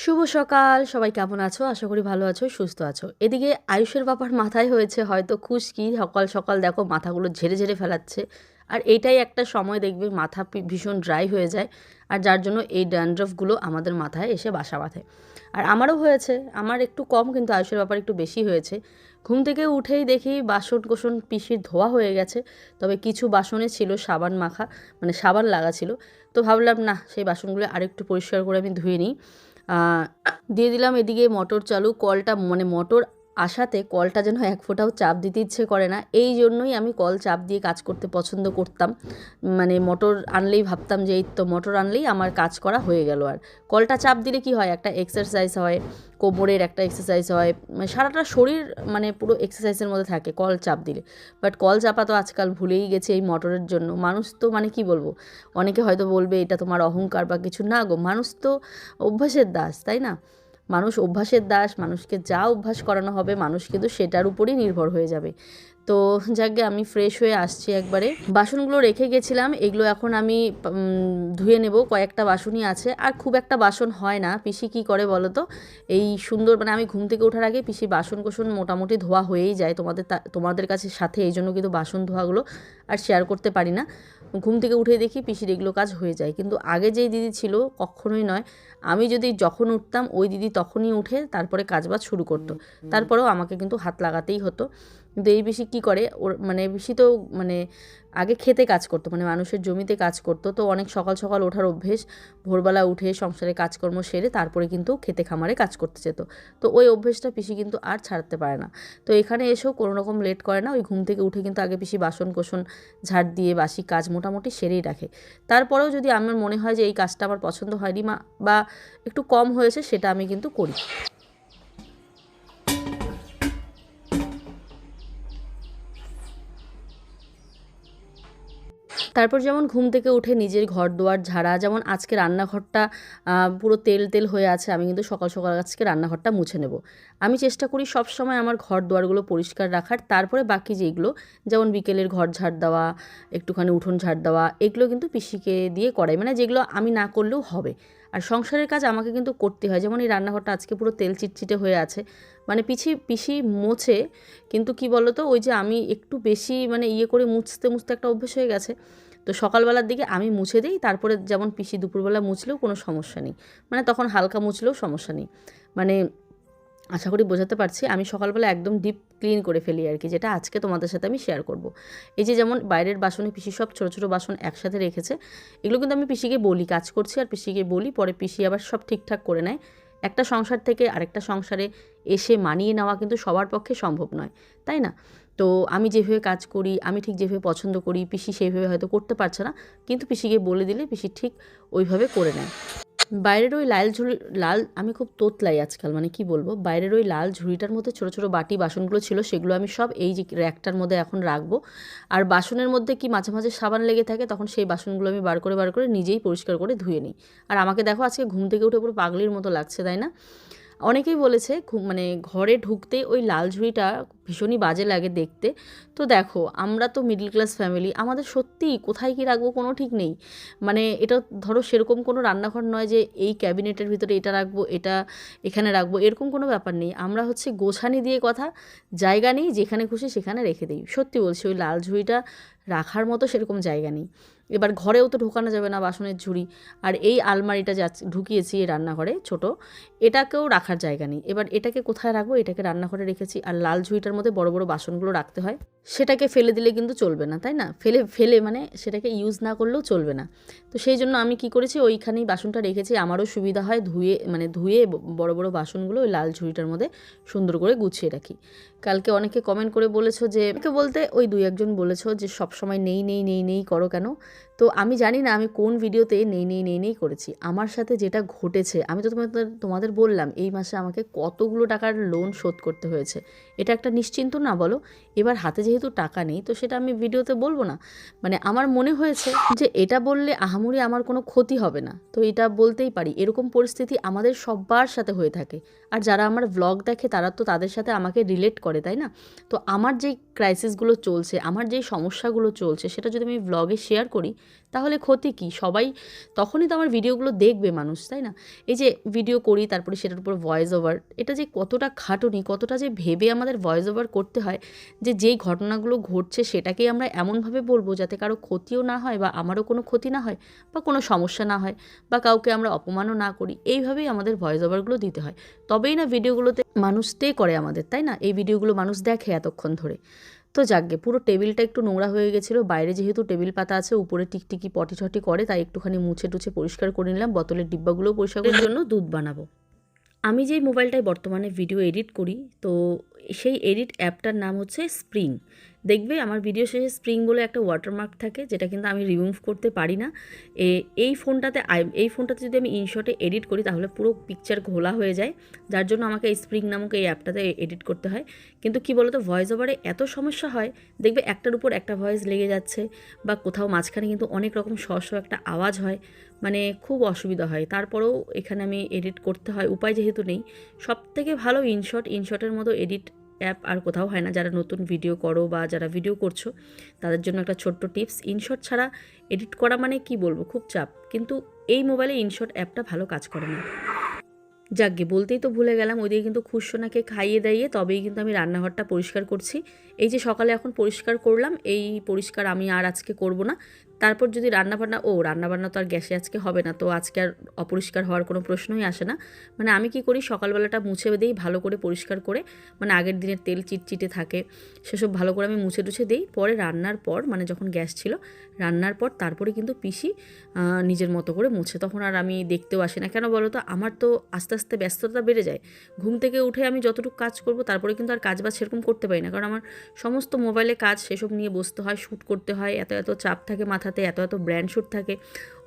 শুভ সকাল, সবাই কেমন আছো? আশা করি ভালো আছো, সুস্থ আছো। এদিকে আয়ুষের বাবার মাথায় হয়েছে হয়তো খুশকি। সকাল সকাল দেখো মাথাগুলো ঝেড়ে ঝেড়ে ফেলাচ্ছে। আর এইটাই একটা সময় দেখবে মাথা ভীষণ ড্রাই হয়ে যায়। আর যার জন্য এই ড্যান্ড্রফগুলো আমাদের মাথায় এসে বাসা বাঁধে। আর আমারও হয়েছে, আমার একটু কম কিন্তু আয়ুষের ব্যাপার একটু বেশি হয়েছে। ঘুম থেকে উঠেই দেখি বাসন কোসন পিসির ধোয়া হয়ে গেছে। তবে কিছু বাসনে ছিল সাবান মাখা, মানে সাবান লাগা ছিল। তো ভাবলাম না, সেই বাসনগুলো আরেকটু পরিষ্কার করে আমি ধুয়ে নিই। দিয়ে দিলাম এদিকে মটর চালু, কলটা মানে মোটর আসাতে কলটা যেন এক ফোঁটাও চাপ দিতে ইচ্ছে করে না। এই জন্যই আমি কল চাপ দিয়ে কাজ করতে পছন্দ করতাম। মানে মোটর আনলেই ভাবতাম যে এই তো মোটর আনলেই আমার কাজ করা হয়ে গেল। আর কলটা চাপ দিলে কি হয়, একটা এক্সারসাইজ হয়, কোমরের একটা এক্সারসাইজ হয়, মানে সারাটা শরীর মানে পুরো এক্সারসাইজের মধ্যে থাকে কল চাপ দিলে। বাট কল চাপা তো আজকাল ভুলেই গেছে এই মোটরের জন্য। মানুষ তো মানে কি বলবো, অনেকে হয়তো বলবে এটা তোমার অহংকার বা কিছু, না গো, মানুষ তো অভ্যাসের দাস, তাই না? মানুষ অভ্যাসের দাস, মানুষকে যা অভ্যাস করানো হবে মানুষ কিন্তু সেটার উপরই নির্ভর হয়ে যাবে। তো যাকে আমি ফ্রেশ হয়ে আসছি একবারে, বাসনগুলো রেখে গেছিলাম, এগুলো এখন আমি ধুয়ে নেব। কয়েকটা বাসনই আছে, আর খুব একটা বাসন হয় না। পিসি কি করে বলো তো, এই সুন্দর মানে আমি ঘুম থেকে ওঠার আগে পিসি বাসন কোসন মোটামুটি ধোয়া হয়েই যায় তোমাদের কাছে সাথে, এই জন্য কিন্তু বাসন ধোয়াগুলো আর শেয়ার করতে পারি না। ঘুম থেকে উঠে দেখি পিসির এগুলো কাজ হয়ে যায়। কিন্তু আগে যেই দিদি ছিল কখনোই নয়, আমি যদি যখন উঠতাম ওই দিদি তখনই উঠে তারপরে কাজবাজ শুরু করতো। তারপরেও আমাকে কিন্তু হাত লাগাতেই হতো। কিন্তু এই পিসি কী করে, ওর মানে পিসি তো মানে আগে খেতে কাজ করতো, মানে মানুষের জমিতে কাজ করতো, তো অনেক সকাল সকাল ওঠার অভ্যেস। ভোরবেলা উঠে সংসারে কাজকর্ম সেরে তারপরে কিন্তু খেতে খামারে কাজ করতে যেত। তো ওই অভ্যেসটা পিসি কিন্তু আর ছাড়তে পারে না। তো এখানে এসেও কোনো রকম লেট করে না, ওই ঘুম থেকে উঠে কিন্তু আগে পিসি বাসন কোসন ঝাড় দিয়ে বাসি কাজ মোটামুটি সেরেই রাখে। তারপরেও যদি আমার মনে হয় যে এই কাজটা আমার পছন্দ হয়নি বা একটু কম হয়েছে, সেটা আমি কিন্তু করি। তারপর যেমন ঘুম থেকে উঠে নিজের ঘর দুয়ার ঝাড়া, যেমন আজকে রান্নাঘরটা পুরো তেল তেল হয়ে আছে, আমি কিন্তু সকাল সকাল আজকে রান্নাঘরটা মুছে নেব। আমি চেষ্টা করি সব সময় আমার ঘর দুয়ারগুলো পরিষ্কার রাখার। তারপরে বাকি যেগুলো, যেমন বিকেলের ঘর ঝাড় দেওয়া, একটুখানি উঠোন ঝাড় দেওয়া, এগুলো কিন্তু পিসিকে দিয়ে করাই, মানে যেগুলো আমি না করলেও হবে। আর সংসারের কাজ আমাকে কিন্তু করতে হয়। যেমন এই রান্নাঘরটা আজকে পুরো তেল চিটচিটে হয়ে আছে, মানে পিসি মোছে। কিন্তু কি বলো তো, ওই যে আমি একটু বেশি মানে ইয়ে করে মুছতে মুছতে একটা অভ্যেস হয়ে গেছে। তো সকালবেলার দিকে আমি মুছে দিই, তারপরে যেমন পিসি দুপুরবেলা মুছলেও কোনো সমস্যা নেই, মানে তখন হালকা মুছলেও সমস্যা নেই। মানে আশা করি বোঝাতে পারছি, আমি সকালবেলা একদম ডিপ ক্লিন করে ফেলি আর কি, যেটা আজকে তোমাদের সাথে আমি শেয়ার করব। এই যে যেমন বাইরের বাসনে পিসি সব ছোটো ছোটো বাসন একসাথে রেখেছে, এগুলো কিন্তু আমি পিসিকে বলি কাজ করছি, আর পিসিকে বলি, পরে পিসি আবার সব ঠিকঠাক করে নেয়। একটা সংসার থেকে আরেকটা সংসারে এসে মানিয়ে নেওয়া কিন্তু সবার পক্ষে সম্ভব নয়, তাই না? তো আমি যেভাবে কাজ করি, আমি ঠিক যেভাবে পছন্দ করি, পিসি সেইভাবে হয়তো করতে পারছে না, কিন্তু পিসিকে বলে দিলে পিসি ঠিক ওইভাবে করে নেয়। বাইরের ওই লাল, আমি খুব তোতলাই আজকাল, মানে কি বলবো, বাইরের ওই লাল ঝুড়িটার মধ্যে ছোটো ছোটো বাটি বাসনগুলো ছিল, সেগুলো আমি সব এই যে র্যাকটার মধ্যে এখন রাখবো। আর বাসনের মধ্যে কি মাঝে মাঝে সাবান লেগে থাকে, তখন সেই বাসনগুলো আমি বার করে নিজেই পরিষ্কার করে ধুয়ে নিই। আর আমাকে দেখো আজকে ঘুম থেকে উঠে পুরো পাগলির মতো লাগছে, তাই না? অনেকেই বলেছে মানে ঘরে ঢুকতেই ওই লাল ঝুড়িটা ভীষণই বাজে লাগে দেখতে। তো দেখো, আমরা তো মিডল ক্লাস ফ্যামিলি, আমাদের সত্যিই কোথায় কী রাখবো কোনো ঠিক নেই। মানে এটা ধরো সেরকম কোনো রান্নাঘর নয় যে এই ক্যাবিনেটের ভিতরে এটা রাখবো, এটা এখানে রাখবো, এরকম কোনো ব্যাপার নেই। আমরা হচ্ছে গোছানি দিয়ে কথা, জায়গা নেই, যেখানে খুশি সেখানে রেখে দিই। সত্যি বলছি, ওই লাল ঝুড়িটা রাখার মতো সেরকম জায়গা নেই। এবার ঘরেও তো ঢোকানো যাবে না বাসনের ঝুড়ি। আর এই আলমারিটা যা ঢুকিয়েছি এই রান্নাঘরে ছোট, এটাকেও রাখার জায়গা নেই। এবার এটাকে কোথায় রাখবো, এটাকে রান্নাঘরে রেখেছি। আর লাল ঝুড়িটার মধ্যে বড় বড় বাসনগুলো রাখতে হয়, সেটাকে ফেলে দিলে কিন্তু চলবে না, তাই না? ফেলে মানে সেটাকে ইউজ না করলেও চলবে না। তো সেই জন্য আমি কি করেছি, ওইখানেই বাসনটা রেখেছি, আমারও সুবিধা হয় ধুয়ে বড় বড় বাসনগুলো ওই লাল ঝুড়িটার মধ্যে সুন্দর করে গুছিয়ে রাখি। কালকে অনেকে কমেন্ট করে বলেছো, যে অনেকে বলতে ওই দুই একজন বলেছো যে সবসময় নেই নেই নেই নেই করো কেন। তো আমি জানি না আমি কোন ভিডিওতে নেই করেছি। আমার সাথে যেটা ঘটেছে, আমি তো তোমাদের বললাম এই মাসে আমাকে কতগুলো টাকার লোন শোধ করতে হয়েছে। এটা একটা নিশ্চিন্ত না বলো? এবার হাতে যেহেতু টাকা নেই, তো সেটা আমি ভিডিওতে বলবো না। মানে আমার মনে হয়েছে যে এটা বললে আহামরি আমার কোনো ক্ষতি হবে না, তো এটা বলতেই পারি। এরকম পরিস্থিতি আমাদের সবার সাথে হয়ে থাকে। আর যারা আমার ব্লগ দেখে তারা তো তাদের সাথে আমাকে রিলেট করে, তাই না? তো আমার যেই ক্রাইসিসগুলো চলছে, আমার যেই সমস্যাগুলো চলছে সেটা যদি আমি ব্লগে শেয়ার করি তাহলে ক্ষতি কী? সবাই তখনই তো আমার ভিডিওগুলো দেখবে মানুষ, তাই না? এই যে ভিডিও করি তারপরে সেটার উপর ভয়েস ওভার, এটা যে কতটা খাটুনি, কতটা যে ভেবে আমাদের ভয়েস ওভার করতে হয় যে যেই ঘটনাগুলো ঘটছে সেটাকেই আমরা এমনভাবে বলবো যাতে কারো ক্ষতিও না হয় বা আমারও কোনো ক্ষতি না হয় বা কোনো সমস্যা না হয় বা কাউকে আমরা অপমানও না করি, এইভাবেই আমাদের ভয়েস ওভারগুলো দিতে হয়। তবেই না ভিডিওগুলোতে মানুষ স্টে করে আমাদের, তাই না? এই ভিডিওগুলো মানুষ দেখে এতক্ষণ ধরে। তো যাকগে, পুরো টেবিলটা একটু নোংরা হয়ে গেছিলো, বাইরে যেহেতু টেবিল পাতা আছে, উপরে টিকটিকি পটি ঠটি করে, তাই একটুখানি মুছে টুছে পরিষ্কার করে নিলাম। বোতলের ডিব্বাগুলোও পরিষ্কার করার জন্য দুধ বানাবো। আমি যেই মোবাইলটায় বর্তমানে ভিডিও এডিট করি, তো সেই এডিট অ্যাপটার নাম হচ্ছে স্প্রিং। দেখবে আমার ভিডিও শেষে স্প্রিং বলে একটা ওয়াটারমার্ক থাকে, যেটা কিন্তু আমি রিমুভ করতে পারি না। এই ফোনটাতে যদি আমি ইনশটে এডিট করি তাহলে পুরো পিকচার ঘোলা হয়ে যায়, যার জন্য আমাকে এই স্প্রিং নামক এই অ্যাপটাতে এডিট করতে হয়। কিন্তু কী বলো তো, ভয়েস ওভারে এত সমস্যা হয়, দেখবে একটার উপর একটা ভয়েস লেগে যাচ্ছে বা কোথাও মাঝখানে কিন্তু অনেক রকম একটা আওয়াজ হয়, মানে খুব অসুবিধা হয়। তারপরেও এখানে আমি এডিট করতে হয়, উপায় যেহেতু নেই। সবথেকে ভালো ইনশটের মতো এডিট অ্যাপ আর কোথাও হয় না। যারা নতুন ভিডিও করো বা যারা ভিডিও করছো তাদের জন্য একটা ছোট্ট টিপস, ইনশট ছাড়া এডিট করা মানে কি বলবো, খুব চাপ। কিন্তু এই মোবাইলে ইনশট অ্যাপটা ভালো কাজ করে না। যাকগে, বলতেই তো ভুলে গেলাম, ওইদিকে কিন্তু খুশসোনাকে খাইয়ে দাইয়ে তবেই কিন্তু আমি রান্নাঘরটা পরিষ্কার করছি। এই যে সকালে এখন পরিষ্কার করলাম, এই পরিষ্কার আমি আর আজকে করব না। তারপর যদি রান্নাবান্না তো আর গ্যাসে আজকে হবে না, তো আজকে আর অপরিষ্কার হওয়ার কোনো প্রশ্নই আসে না। মানে আমি কি করি, সকালবেলাটা মুছে দিই ভালো করে পরিষ্কার করে, মানে আগের দিনের তেল চিটচিটে থাকে সেসব ভালো করে আমি মুছে টুছে দিই। পরে রান্নার পর, মানে যখন গ্যাস ছিল রান্নার পর, তারপরে কিন্তু পিসি নিজের মতো করে মুছে, তখন আর আমি দেখতেও আসি না। কেন বলো তো, আমার তো আস্তে আস্তে ব্যস্ততা বেড়ে যায়। ঘুম থেকে উঠে আমি যতটুকু কাজ করব তারপরে কিন্তু আর কাজবাজ সেরকম করতে পারি না, কারণ আমার সমস্ত মোবাইলে কাজ, সেসব নিয়ে বসতে হয়, শ্যুট করতে হয়, এত এত চাপ থাকে মাথাতে, এত এত ব্র্যান্ড শ্যুট থাকে।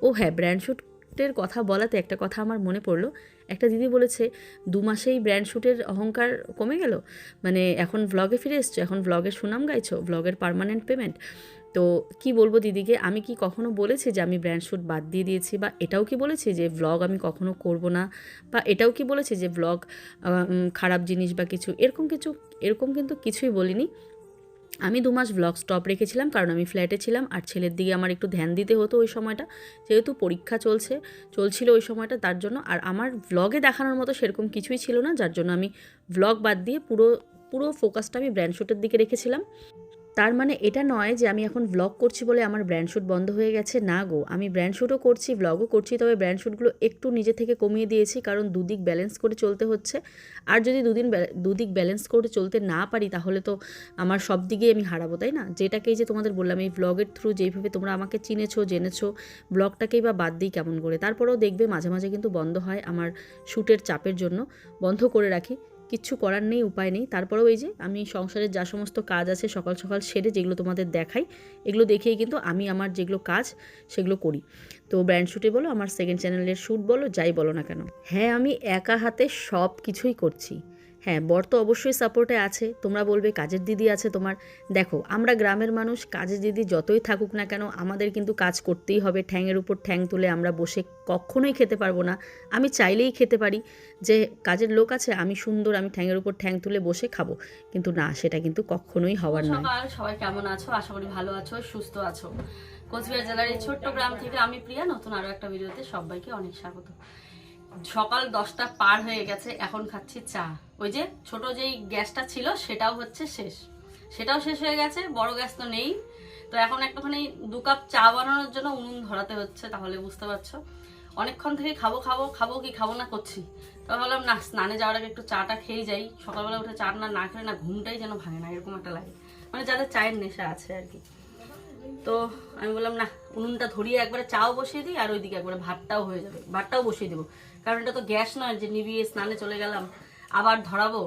ও হ্যাঁ, ব্র্যান্ড শ্যুটের কথা বলাতে একটা কথা আমার মনে পড়লো। একটা দিদি বলেছে 2 মাসেই ব্র্যান্ড শ্যুটের অহংকার কমে গেল, মানে এখন ভ্লগে ফিরে এসছো, এখন ভ্লগের সুনাম গাইছো, ভ্লগের পার্মানেন্ট পেমেন্ট। তো কি বলবো দিদিকে, আমি কি কখনো বলেছি যে আমি ব্র্যান্ড শ্যুট বাদ দিয়ে দিয়েছি, বা এটাও কি বলেছি যে ভ্লগ আমি কখনো করব না, বা এটাও কি বলেছি যে ভ্লগ খারাপ জিনিস বা কিছু, এরকম কিন্তু কিছুই বলিনি। আমি 2 মাস ভ্লগ স্টপ রেখেছিলাম, কারণ আমি ফ্ল্যাটে ছিলাম আর ছেলের দিকে আমার একটু ধ্যান দিতে হতো ওই সময়টা, যেহেতু পরীক্ষা চলছিল ওই সময়টা, তার জন্য। আর আমার ভ্লগে দেখানোর মতো সেরকম কিছুই ছিল না, যার জন্য আমি ভ্লগ বাদ দিয়ে পুরো ফোকাসটা আমি ব্র্যান্ড শ্যুটের দিকে রেখেছিলাম। তার মানে এটা নয় যে আমি এখন ভ্লগ করছি বলে আমার ব্র্যান্ড শ্যুট বন্ধ হয়ে গেছে, না গো, আমি ব্র্যান্ড শ্যুটও করছি, ভ্লগও করছি, তবে ব্র্যান্ড শ্যুটগুলো একটু নিজে থেকে কমিয়ে দিয়েছি, কারণ দুদিক ব্যালেন্স করে চলতে হচ্ছে। আর যদি দুদিক ব্যালেন্স করে চলতে না পারি তাহলে তো আমার সব দিকেই আমি হারাবো, তাই না? যেটাকেই যে তোমাদের বললাম, এই ভ্লগের থ্রু যেইভাবে তোমরা আমাকে চিনেছো জেনেছো, ব্লগটাকেই বা বাদ দিই কেমন করে। তারপরেও দেখবে মাঝে মাঝে কিন্তু বন্ধ হয়, আমার শ্যুটের চাপের জন্য বন্ধ করে রাখি, কিচ্ছু করার নেই, উপায় নেই। তারপরেও এই যে আমি সংসারের যা সমস্ত কাজ আছে সকাল সকাল সেরে যেগুলো তোমাদের দেখাই, এগুলো দেখেই কিন্তু আমি আমার যেগুলো কাজ সেগুলো করি। তো ব্র্যান্ড শ্যুটে বলো, আমার সেকেন্ড চ্যানেলের শ্যুট বলো, যাই বলো না কেন, হ্যাঁ আমি একা হাতে সব কিছুই করছি। হ্যাঁ, বর তো অবশ্যই সাপোর্টে আছে। তোমরা বলবে কাজের দিদি আছে তোমার, দেখো আমরা গ্রামের মানুষ, কাজের দিদি যতই থাকুক না কেন আমাদের কিন্তু কাজ করতেই হবে। ঠ্যাংয়ের উপর ঠ্যাং তুলে আমরা বসে কখনোই খেতে পারবো না। আমি চাইলেই খেতে পারি যে কাজের লোক আছে, আমি সুন্দর, আমি ঠ্যাংয়ের উপর ঠ্যাং তুলে বসে খাবো, কিন্তু না, সেটা কিন্তু কখনোই হওয়ার নয়। সবাই কেমন আছো? আশা করি ভালো আছো, সুস্থ আছো। কোচবিহার জেলার এই ছোট্ট গ্রাম থেকে আমি প্রিয়া, নতুন আরো একটা ভিডিওতে সবাইকে অনেক স্বাগত। সকাল 10টা পার হয়ে গেছে, এখন খাচ্ছি চা। ওই যে ছোট যেই গ্যাসটা ছিল সেটাও শেষ হয়ে গেছে, বড় গ্যাস তো নেই। তো এখন একটুখানি 2 কাপ চা বানানোর জন্য উনুন ধরাতে হচ্ছে, তাহলে বুঝতে পারছো অনেকক্ষণ থেকে খাবো না করছি। তো ভাবলাম না, স্নানে যাওয়ার আগে একটু চাটা খেয়ে যাই। সকালবেলা উঠে চা না খেলে না ঘুমটাই যেন ভাঙে না, এরকম একটা লাগে, মানে যাদের চায়ের নেশা আছে আর কি। তো আমি বললাম না, উনুনটা ধরিয়ে একবারে চাও বসিয়ে দিই, আর ওইদিকে একবারে ভাতটাও হয়ে যাবে, ভাতটাও বসিয়ে দেবো। কারণ এটা তো গ্যাস নয় যে নিভিয়ে স্নানে চলে গেলাম আবার ধরাবো,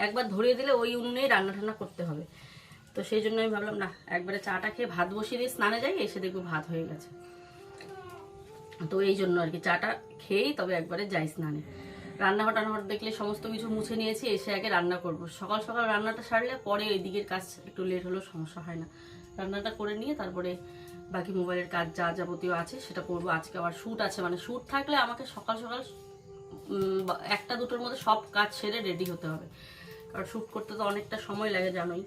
একবার ধরিয়ে দিলে ওই উনুনেই রান্না ঠান্না করতে হবে। তো সেই জন্য আমি ভাবলাম না, একবারে চাটা খেয়ে ভাত বসিয়ে দিয়ে স্নানে যাই, এসে দেখবো ভাত হয়ে গেছে। তো এই জন্য আর কি, চাটা খেয়েই তবে একবারে যাই স্নানে। রান্নাঘর দেখলে সমস্ত কিছু মুছে নিয়েছি, এসে আগে রান্না করব। সকাল সকাল রান্নাটা সারলে পরে ওই দিকের কাজ একটু লেট হলেও সমস্যা হয় না। রান্নাটা করে নিয়ে তারপরে বাকি মোবাইলের কাজ যা যাবতীয় আছে সেটা করবো। আজকে আবার শ্যুট আছে, মানে শ্যুট থাকলে আমাকে সকাল সকাল 1টা 2টোর মধ্যে সব কাজ সেরে রেডি হতে হবে, কারণ শ্যুট করতে তো অনেকটা সময় লাগে জানোই।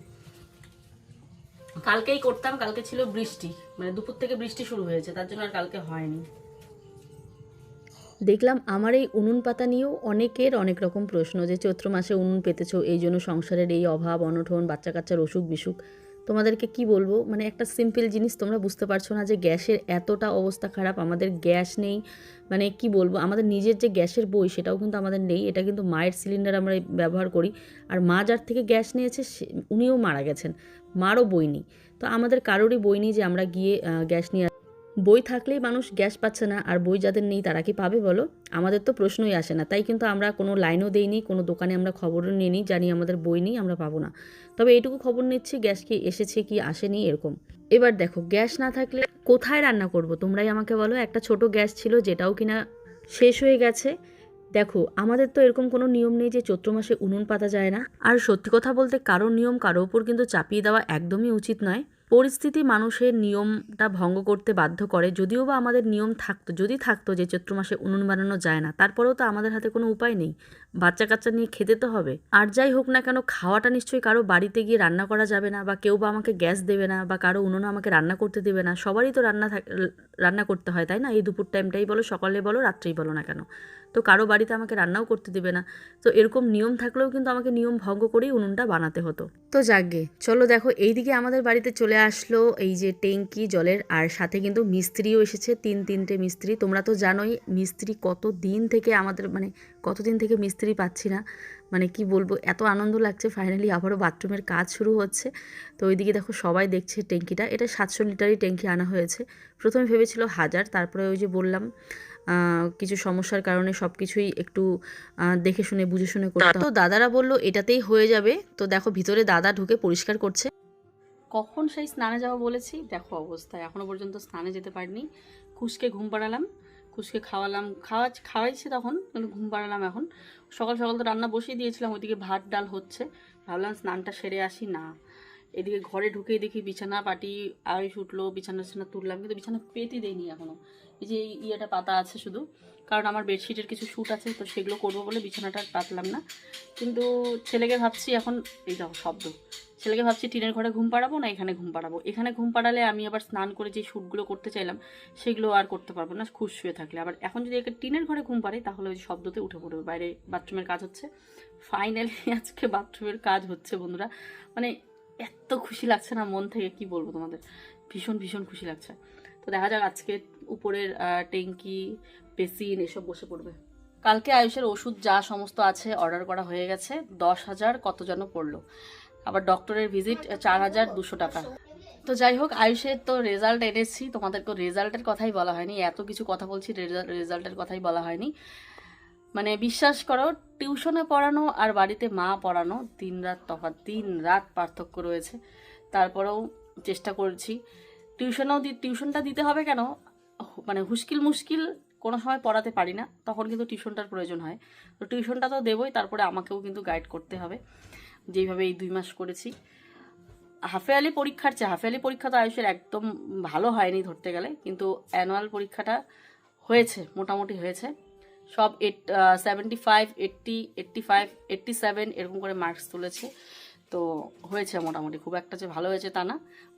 কালকেই করতাম, কালকে ছিল বৃষ্টি, মানে দুপুর থেকে বৃষ্টি শুরু হয়েছে, তার জন্য আর কালকে হয়নি। দেখলাম আমার এই উনুন পাতা নিয়েও অনেকের অনেক রকম প্রশ্ন, যে চৈত্র মাসে উনুন পেতেছো এই জন্য সংসারের এই অভাব অনটন, বাচ্চা কাচ্চার অসুখ বিসুখ। তোমাদেরকে কি বলবো, মানে একটা সিম্পল জিনিস তোমরা বুঝতে পারছো না যে গ্যাসের এতটা অবস্থা খারাপ। আমাদের গ্যাস নেই, মানে কি বলবো, আমাদের নিজের যে গ্যাসের বই সেটাও কিন্তু আমাদের নেই। এটা কিন্তু মায়ের সিলিন্ডার আমরা ব্যবহার করি। আর মা যার থেকে গ্যাস নিয়েছে উনিও মারা গেছেন, মারও বই নেই। তো আমাদের কারোরই বই নেই যে আমরা গিয়ে গ্যাস নিয়ে। বই থাকলেই মানুষ গ্যাস পাচ্ছে না, আর বই যাদের নেই তারা কি পাবে বলো? আমাদের তো প্রশ্নই আসে না। তাই কিন্তু আমরা কোনো লাইনও দেইনি, কোনো দোকানে আমরা খবরও নিইনি, জানি আমাদের বই নেই, আমরা পাবো না। তবে এইটুকু খবর নিচ্ছি গ্যাস কি এসেছে কি আসেনি এরকম। এবার দেখো, গ্যাস না থাকলে কোথায় রান্না করব তোমরাই আমাকে বলো। একটা ছোট গ্যাস ছিল, যেটাও কিনা শেষ হয়ে গেছে। দেখো, আমাদের তো এরকম কোনো নিয়ম নেই যে চৈত্র মাসে উনুন পাতা যায় না। আর সত্যি কথা বলতে, কারোর নিয়ম কারো ওপর কিন্তু চাপিয়ে দেওয়া একদমই উচিত নয়। পরিস্থিতি মানুষের নিয়মটা ভঙ্গ করতে বাধ্য করে। যদিও বা আমাদের নিয়ম থাকতো, যদি থাকতো যে চৈত্র মাসে উনুন বানানো যায় না, তারপরেও তো আমাদের হাতে কোনো উপায় নেই, বাচ্চা কাচ্চা নিয়ে খেতে তো হবে। আর যাই হোক না কেন, খাওয়াটা নিশ্চয়ই কারো বাড়িতে গিয়ে রান্না করা যাবে না, বা কেউ বা আমাকে গ্যাস দেবে না, বা কারো উনুনে আমাকে রান্না করতে দেবে না। সবারই তো রান্না করতে হয়, তাই না? এই দুপুর টাইমটাই বলো, সকালে বলো, রাত্রেই বলো না কেন, তো কারো বাড়িতে আমাকে রান্নাও করতে দেবে না। তো এরকম নিয়ম থাকলেও কিন্তু আমাকে নিয়ম ভঙ্গ করেই উনুনটা বানাতে হতো। তো যাকগে, চলো দেখো, এইদিকে আমাদের বাড়িতে চলে আসলো এই যে ট্যাঙ্কি জলের, আর সাথে কিন্তু মিস্ত্রিও এসেছে, তিনটে মিস্ত্রি। তোমরা তো জানোই মিস্ত্রি কত দিন থেকে আমাদের, মানে কতদিন থেকে মিস্ত্রি পাচ্ছি না। মানে কি বলবো, এত আনন্দ লাগছে, ফাইনালি আবারও বাথরুমের কাজ শুরু হচ্ছে। তো ওইদিকে দেখো সবাই দেখছে ট্যাঙ্কিটা, এটা 700 লিটারই ট্যাঙ্কি আনা হয়েছে। প্রথমে ভেবেছিল 1000, তারপরে ওই যে বললাম কিছু সমস্যার কারণে সব কিছুই একটু দেখে শুনে বুঝে শুনে করতে হয়। তো দাদারা বলল এটাতেই হয়ে যাবে। তো দেখো ভিতরে দাদা ঢুকে পরিষ্কার করছে। কখন সেই স্নানে যাওয়া বলেছি, দেখো অবস্থায়, এখনও পর্যন্ত স্নানে যেতে পারিনি। খুশকে ঘুম পাড়ালাম, খুশকে খাওয়াইছি তখন, কিন্তু ঘুম পাড়ালাম এখন। সকাল সকাল তো রান্না বসিয়ে দিয়েছিলাম, ওইদিকে ভাত ডাল হচ্ছে, ভাবলাম স্নানটা সেরে আসি না। এদিকে ঘরে ঢুকেই দেখি বিছানা পাটি আয়ুষ উঠলো, বিছানা তুললাম, কিন্তু বিছানা পেতে দেয়নি এখনও। এই যে ইয়েটা পাতা আছে শুধু, কারণ আমার বেডশিটের কিছু শ্যুট আছে, তো সেগুলো করবো বলে বিছানাটা পাতলাম না। কিন্তু ছেলেকে ভাবছি এখন, এই দেখো শব্দ, ছেলেকে ভাবছি টিনের ঘরে ঘুম পাড়াবো না এখানে ঘুম পাড়াবো। এখানে ঘুম পাড়ালে আমি আবার স্নান করে যে শ্যুটগুলো করতে চাইলাম সেগুলো আর করতে পারবো না, খুশ শুয়ে থাকলে। আবার এখন যদি একে টিনের ঘরে ঘুম পাড়াই তাহলে ওই শব্দতে উঠে পড়বে। বাইরে বাথরুমের কাজ হচ্ছে, ফাইনালি আজকে বাথরুমের কাজ হচ্ছে বন্ধুরা। মানে এত খুশি লাগছে না মন থেকে, কি বলবো তোমাদের, ভীষণ ভীষণ খুশি লাগছে। তো দেখা যাক আজকে উপরের ট্যাঙ্কি বেসিন এসব বসে পড়বে। কালকে আয়ুষের ওষুধ যা সমস্ত আছে অর্ডার করা হয়ে গেছে, 10,000 কত যেন পড়লো। আবার ডক্টরের ভিজিট 4,200 টাকা। তো যাই হোক, আয়ুষের তো রেজাল্ট এনেছি, তোমাদেরকে রেজাল্টের কথাই বলা হয়নি, এত কিছু কথা বলছি, রেজাল্টের কথাই বলা হয়নি। মানে বিশ্বাস করো, টিউশনে পড়ানো আর বাড়িতে মা পড়ানো 3 রাত তফাৎ, 3 রাত পার্থক্য রয়েছে। তারপরেও চেষ্টা করছি। টিউশনটা দিতে হবে কেন, মানে মুশকিল কোনো সময় পড়াতে পারি না, তখন কিন্তু টিউশনটার প্রয়োজন হয়। তো টিউশনটা তো দেবই, তারপরে আমাকেও কিন্তু গাইড করতে হবে, যেইভাবে এই 2 মাস করেছি। হাফ ইয়ারলি পরীক্ষা তো আয়ুষের একদম ভালো হয়নি ধরতে গেলে, কিন্তু অ্যানুয়াল পরীক্ষাটা হয়েছে, মোটামুটি হয়েছে। সব 75, 80, 85, 87 এরকম করে মার্কস তুলেছে। তো হয়েছে মোটামুটি, খুব একটা যে ভালো হয়েছে তা না,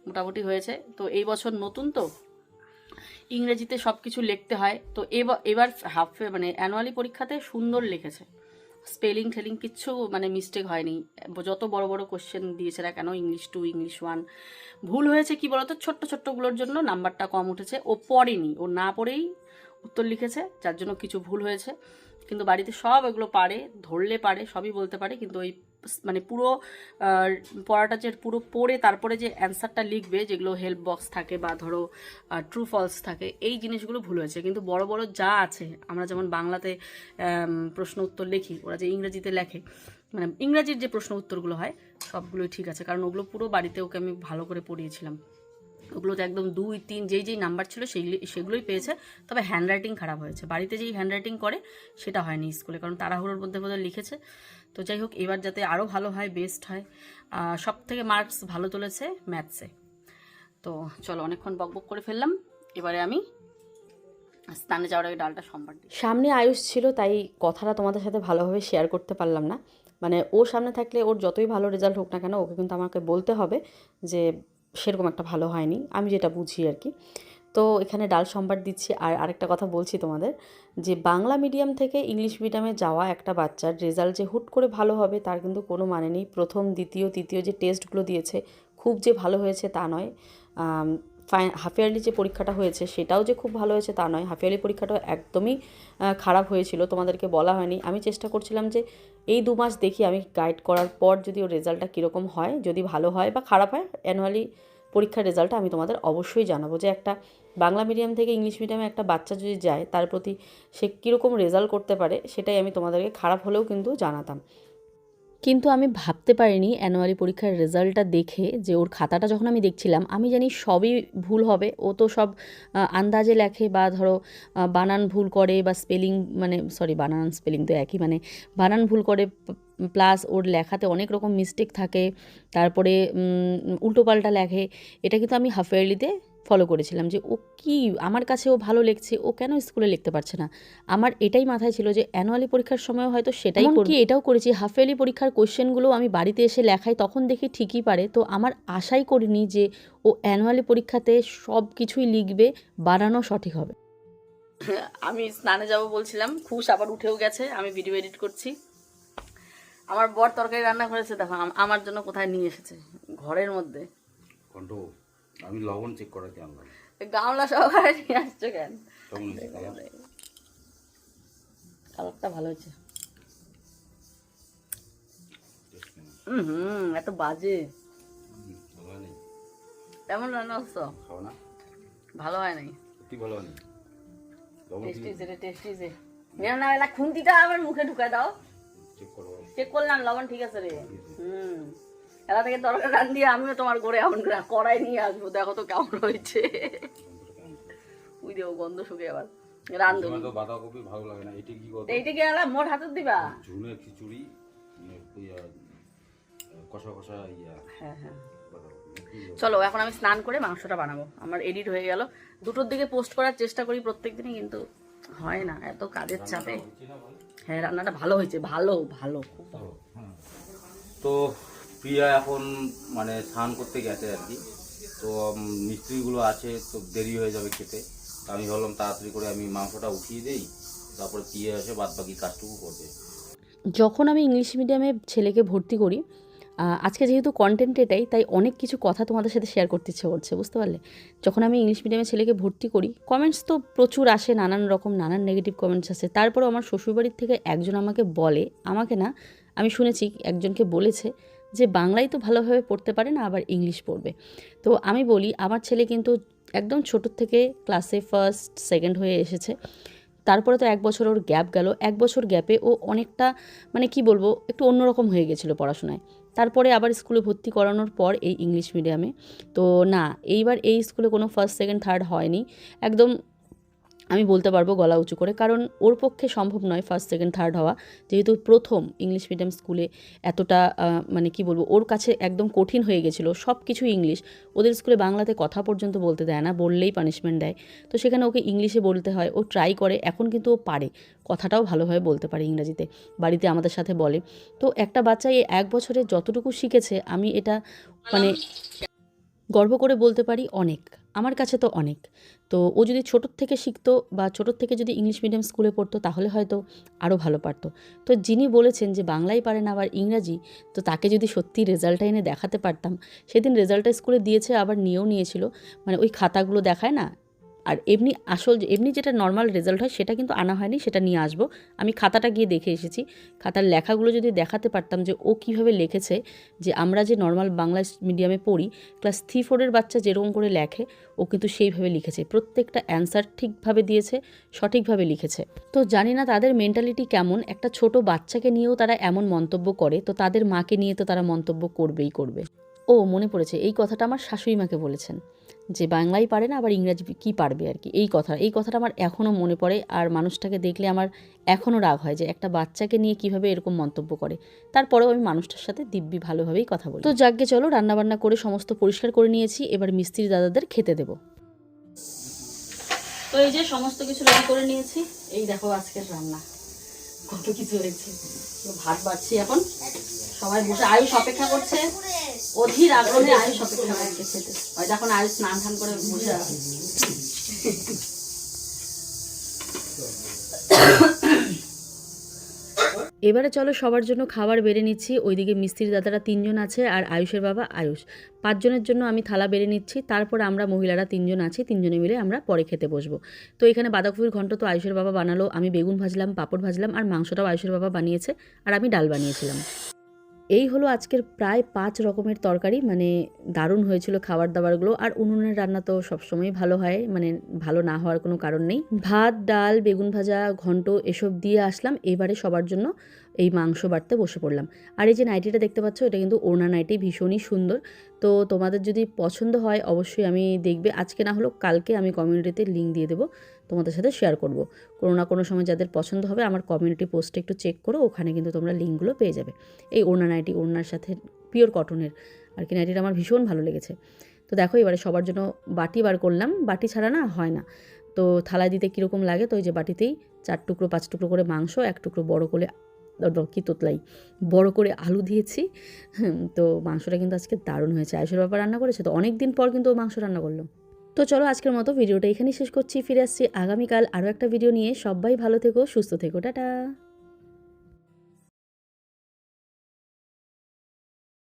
মোটামুটি হয়েছে। তো এই বছর নতুন তো, ইংরেজিতে সব কিছু লিখতে হয়। তো এবার মানে অ্যানুয়ালি পরীক্ষাতে সুন্দর লিখেছে, স্পেলিং ঠেলিং কিচ্ছু মানে মিস্টেক হয়নি। যত বড় বড় কোশ্চেন দিয়েছে না কেন, ইংলিশ 2, ইংলিশ 1, ভুল হয়েছে কি বলতো, ছোট্টগুলোর জন্য নাম্বারটা কম উঠেছে। ও পড়েনি, ও না পড়েই উত্তর লিখেছে, যার জন্য কিছু ভুল হয়েছে। কিন্তু বাড়িতে সব এগুলো পারে, ধরলে পারে, সবই বলতে পারে, কিন্তু ওই মানে পুরো পড়াটা যে পুরো পড়ে তারপরে যে অ্যান্সারটা লিখবে, যেগুলো হেল্প বক্স থাকে বা ধরো ট্রু ফলস থাকে, এই জিনিসগুলো ভুল হয়েছে। কিন্তু বড় বড় যা আছে, আমরা যেমন বাংলাতে প্রশ্ন উত্তর লিখি, ওরা যে ইংরেজিতে লেখে, মানে ইংরাজির যে প্রশ্ন উত্তরগুলো হয় সবগুলোই ঠিক আছে, কারণ ওগুলো পুরো বাড়িতে ওকে আমি ভালো করে পড়িয়েছিলাম। ওগুলোতে একদম 2, 3 যেই নাম্বার ছিল সেগুলোই পেয়েছে। তবে হ্যান্ডরাইটিং খারাপ হয়েছে, বাড়িতে যেই হ্যান্ডরাইটিং করে সেটা হয়নি স্কুলে, কারণ তাড়াহুড়োর মধ্যে বোধহয় লিখেছে। তো যাই হোক, এবার যাতে আরও ভালো হয়, বেস্ট হয়। সব থেকে মার্কস ভালো তুলেছে ম্যাথসে। তো চলো, অনেকক্ষণ বকবক করে ফেললাম, এবারে আমি স্নানে যাওয়ার আগে ডালটা সম্বার দিই। সামনে আয়ুষ ছিল, তাই কথাটা তোমাদের সাথে ভালোভাবে শেয়ার করতে পারলাম না। মানে ও সামনে থাকলে ওর যতই ভালো রেজাল্ট হোক না কেন, ওকে কিন্তু আমাকে বলতে হবে যে সেরকম একটা ভালো হয়নি, আমি যেটা বুঝি আর কি। তো এখানে ডাল সম্বার দিচ্ছি। আর আরেকটা কথা বলছি তোমাদের, যে বাংলা মিডিয়াম থেকে ইংলিশ মিডিয়ামে যাওয়া একটা বাচ্চার রেজাল্ট যে হুট করে ভালো হবে তার কিন্তু কোনো মানে নেই। প্রথম, দ্বিতীয়, তৃতীয় যে টেস্টগুলো দিয়েছে খুব যে ভালো হয়েছে তা নয়। হাফ ইয়ারলি যে পরীক্ষাটা হয়েছে সেটাও যে খুব ভালো হয়েছে তা নয়। হাফ ইয়ারলি পরীক্ষাটাও একদমই খারাপ হয়েছিল, তোমাদেরকে বলা হয়নি। আমি চেষ্টা করছিলাম যে এই 2 মাস দেখি আমি গাইড করার পর যদি ওর রেজাল্টটা কীরকম হয়, যদি ভালো হয় বা খারাপ হয়, অ্যানুয়ালি পরীক্ষার রেজাল্টটা আমি তোমাদের অবশ্যই জানাবো। যে একটা বাংলা মিডিয়াম থেকে ইংলিশ মিডিয়ামে একটা বাচ্চা যদি যায় তার প্রতি সে কীরকম রেজাল্ট করতে পারে সেটাই আমি তোমাদেরকে খারাপ হলেও কিন্তু জানাতাম। কিন্তু আমি ভাবতে পারিনি অ্যানুয়ালি পরীক্ষার রেজাল্টটা দেখে, যে ওর খাতাটা যখন আমি দেখছিলাম আমি জানি সবই ভুল হবে। ও তো সব আন্দাজে লেখে, বা ধরো বানান ভুল করে, বা স্পেলিং মানে সরি বানান স্পেলিং তো একই, মানে বানান ভুল করে, প্লাস ওর লেখাতে অনেক রকম মিস্টেক থাকে, তারপরে উল্টোপাল্টা লেখে। এটা কিন্তু আমি হাফ ইয়ারলিতে ফলো করেছিলাম যে ও কি, আমার কাছে ও ভালো লিখছে, ও কেন স্কুলে লিখতে পারছে না। আমার এটাই মাথায় ছিল যে অ্যানুয়ালি পরীক্ষার সময়ও হয়তো সেটাই করবে। এটাও করেছি, হাফ ইয়ারলি পরীক্ষার কোয়েশ্চেনগুলো আমি বাড়িতে এসে লেখাই, তখন দেখি ঠিকই পারে। তো আমার আশাই করিনি যে ও অ্যানুয়ালি পরীক্ষাতে সব কিছুই লিখবে, বানানো সঠিক হবে। আমি স্নানে যাব বলছিলাম, খুশ আবার উঠেও গেছে, আমি ভিডিও এডিট করছি। আমার বর তরকারি রান্না করেছে, দেখো আমার জন্য কোথায় নিয়ে এসেছে, ঘরের মধ্যে। আমি লবণ চেক করাতে আনলাম, গামলা সহকারে নিয়ে আসছো কেন? কালারটা ভালো হয়েছে। এত বাজে কেমন রান্না করছো? ভালো হয় নাই, ভালো হয়নি। টেস্টি যে না এলা খুন্তিটা আবার মুখে ঢুকায় দাও, চেক করলাম লবণ ঠিক আছে রে। এলা থেকে তরকারি রান দিয়ে আমিও তোমার ঘরে এমন কড়াই নিয়ে আসবো, দেখো তো কেমন হয়েছে। ওই দেবো গন্ধ শুকে আবার রান্ধো। বাঁধাকপি ভালো লাগে না, এটা কি এইটা কি এলা মোট হাতে দিবা? ঝুনে খিচুড়ি কষা কষা ইয়া। হ্যাঁ হ্যাঁ, চলো এখন আমি স্নান করে মাংসটা বানাবো। আমার এডিট হয়ে গেল, 2টোর দিকে পোস্ট করার চেষ্টা করি প্রত্যেকদিনই, কিন্তু হয় না এত কাজের চাপে। হ্যাঁ রান্নাটা ভালো হয়েছে, ভালো ভালো খুব ভালো। তো প্রিয়া এখন মানে স্নান করতে গেছে আর কি, তো মিস্ত্রিগুলো আছে, তো দেরি হয়ে যাবে খেতে। আমি ভাবলাম তাড়াতাড়ি করে আমি মাংসটা উঠিয়ে দিই, তারপরে প্রিয়া এসে বাদ বাকি কাজটুকু করবে। যখন আমি ইংলিশ মিডিয়ামে ছেলেকে ভর্তি করি, আজকে যেহেতু কন্টেন্ট এটাই, তাই অনেক কিছু কথা তোমাদের সাথে শেয়ার করতে ইচ্ছে করছে, বুঝতে পারলে। যখন আমি ইংলিশ মিডিয়ামে ছেলেকে ভর্তি করি, কমেন্টস তো প্রচুর আসে, নানান রকম নানান নেগেটিভ কমেন্টস আসে। তারপরেও আমার শ্বশুরবাড়ির থেকে একজন আমাকে বলে, আমাকে না আমি শুনেছি একজনকে বলেছে যে বাংলাই তো ভালোভাবে পড়তে পারে না, আবার ইংলিশ পড়বে। তো আমি বলি, আমার ছেলে কিন্তু একদম ছোটোর থেকে ক্লাসে ফার্স্ট সেকেন্ড হয়ে এসেছে। তারপরে তো 1 বছর ওর গ্যাপ গেল, 1 বছর গ্যাপে ও অনেকটা মানে কি বলবো, একটু অন্যরকম হয়ে গেছিলো পড়াশোনায়। তারপরে আবার স্কুলে ভর্তি করানোর পর এই ইংলিশ মিডিয়ামে, তো না এইবার এই স্কুলে কোনো ফার্স্ট সেকেন্ড থার্ড হয়নি। একদম আমি বলতে পারবো গলা উঁচু করে, কারণ ওর পক্ষে সম্ভব নয় ফার্স্ট সেকেন্ড থার্ড হওয়া, যেহেতু প্রথম ইংলিশ মিডিয়াম স্কুলে। এতটা মানে কি বলবো, ওর কাছে একদম কঠিন হয়ে গেছিলো, সব কিছু ইংলিশ। ওদের স্কুলে বাংলাতে কথা পর্যন্ত বলতে দেয় না, বললেই পানিশমেন্ট দেয়। তো সেখানে ওকে ইংলিশে বলতে হয়, ও ট্রাই করে, এখন কিন্তু ও পারে, কথাটাও ভালোভাবে বলতে পারে ইংরাজিতে, বাড়িতে আমাদের সাথে বলে। তো একটা বাচ্চা এই 1 বছরে যতটুকু শিখেছে, আমি এটা মানে গর্ব করে বলতে পারি অনেক, আমার কাছে তো অনেক। তো ও যদি ছোটোর থেকে শিখতো, বা ছোটোর থেকে যদি ইংলিশ মিডিয়াম স্কুলে পড়তো, তাহলে হয়তো আরও ভালো পারতো। তো যিনি বলেছেন যে বাংলাই পারে না আবার ইংরাজি, তো তাকে যদি সত্যি রেজাল্টটা এনে দেখাতে পারতাম। সেদিন রেজাল্টটা স্কুলে দিয়েছে, আবার নিয়েও নিয়েছিল, মানে ওই খাতাগুলো দেখায় না, আর এমনি এমনি যেটা নর্মাল রেজাল্ট হয় সেটা কিন্তু আনা হয়নি, সেটা নিয়ে আসবো। আমি খাতাটা গিয়ে দেখে এসেছি, খাতার লেখাগুলো যদি দেখাতে পারতাম যে ও কীভাবে লিখেছে, যে আমরা যে নর্মাল বাংলা মিডিয়ামে পড়ি, ক্লাস 3-4 বাচ্চা যেরকম করে লেখে, ও কিন্তু সেইভাবে লিখেছে, প্রত্যেকটা অ্যান্সার ঠিকভাবে দিয়েছে, সঠিকভাবে লিখেছে। তো জানি না তাদের মেন্টালিটি কেমন, একটা ছোট বাচ্চাকে নিয়েও তারা এমন মন্তব্য করে, তো তাদের মাকে নিয়ে তো তারা মন্তব্য করবেই করবে। ও মনে পড়েছে, এই কথাটা আমার শাশুড়ি মাকে বলেছেন, যে বাংলাই পারে না আবার ইংরাজি কী পারবে আর কি। এই কথাটা আমার এখনও মনে পড়ে, আর মানুষটাকে দেখলে আমার এখনও রাগ হয় যে একটা বাচ্চাকে নিয়ে কিভাবে এরকম মন্তব্য করে। তারপরেও আমি মানুষটার সাথে দিব্যি ভালোভাবেই কথা বলি। তো যাকগে চলো, রান্নাবান্না করে সমস্ত পরিষ্কার করে নিয়েছি, এবার মিস্ত্রি দাদাদের খেতে দেবো। তো এই যে সমস্ত কিছু রেডি করে নিয়েছি, এই দেখো আজকের রান্না কত কিছু হয়েছে। ভাত বাড়ছি এখন, সবাই বসে, আয়ুষ অপেক্ষা করছে, অধীর আগ্রহে আয়ুষ অপেক্ষা করছে খেতে। ওই যখন আয়ুষ স্নান টান করে বসে আছে। এবারে চলো সবার জন্য খাবার বেড়ে নিচ্ছি। ওইদিকে মিস্ত্রির দাদারা 3 জন আছে আর আয়ুষের বাবা আয়ুষ, 5 জনের জন্য আমি থালা বেড়ে নিচ্ছি। তারপর আমরা মহিলারা 3 জন আছি, 3 জনে মিলে আমরা পরে খেতে বসবো। তো এখানে বাঁধাকপির ঘন্ট তো আয়ুষের বাবা বানালো, আমি বেগুন ভাজলাম, পাঁপড় ভাজলাম, আর মাংসটাও আয়ুষের বাবা বানিয়েছে, আর আমি ডাল বানিয়েছিলাম। এই হলো আজকের প্রায় 5 রকমের তরকারি, মানে দারুণ হয়েছিল খাবার দাবারগুলো। আর উনুনের রান্না তো সবসময় ভালো হয়, মানে ভালো না হওয়ার কোনো কারণ নেই। ভাত, ডাল, বেগুন ভাজা, ঘন্ট এসব দিয়ে আসলাম। এবারে সবার জন্য এই মাংস বাটতে বসে পড়লাম। আর এই যে নাইটিটা দেখতে পাচ্ছ, এটা কিন্তু ওড়না নাইটি, ভীষণই সুন্দর। তো তোমাদের যদি পছন্দ হয় অবশ্যই আমি দেখবে, আজকে না হলেও কালকে আমি কমিউনিটিতে লিঙ্ক দিয়ে দেবো, তোমাদের সাথে শেয়ার করব। কোনো না কোনো সময় যাদের পছন্দ হবে আমার কমিউনিটি পোস্টে একটু চেক করো, ওখানে কিন্তু তোমরা লিঙ্কগুলো পেয়ে যাবে। এই ওড়না নাইটি, ওড়নার সাথে পিওর কটনের আর কি নাইটিটা আমার ভীষণ ভালো লেগেছে। তো দেখো এবারে সবার জন্য বাটি বার করলাম, বাটি ছাড়া না হয় না। তো থালায় দিতে কীরকম লাগে, তো ওই যে বাটিতেই 4 টুকরো 5 টুকরো করে মাংস, 1 টুকরো বড় করে আলু দিয়েছি। তো মাংসটা কিন্তু আজকে দারুণ হয়েছে। আয়ুষের বাবা রান্না করেছে, তো অনেক দিন পর কিন্তু ও মাংস রান্না করলো। তো চলো আজকের মতো ভিডিওটা এখানেই শেষ করছি। ফিরে আসছি আগামীকাল আরও একটা ভিডিও নিয়ে। সবাই ভালো থেকো, সুস্থ থেকো, টাটা।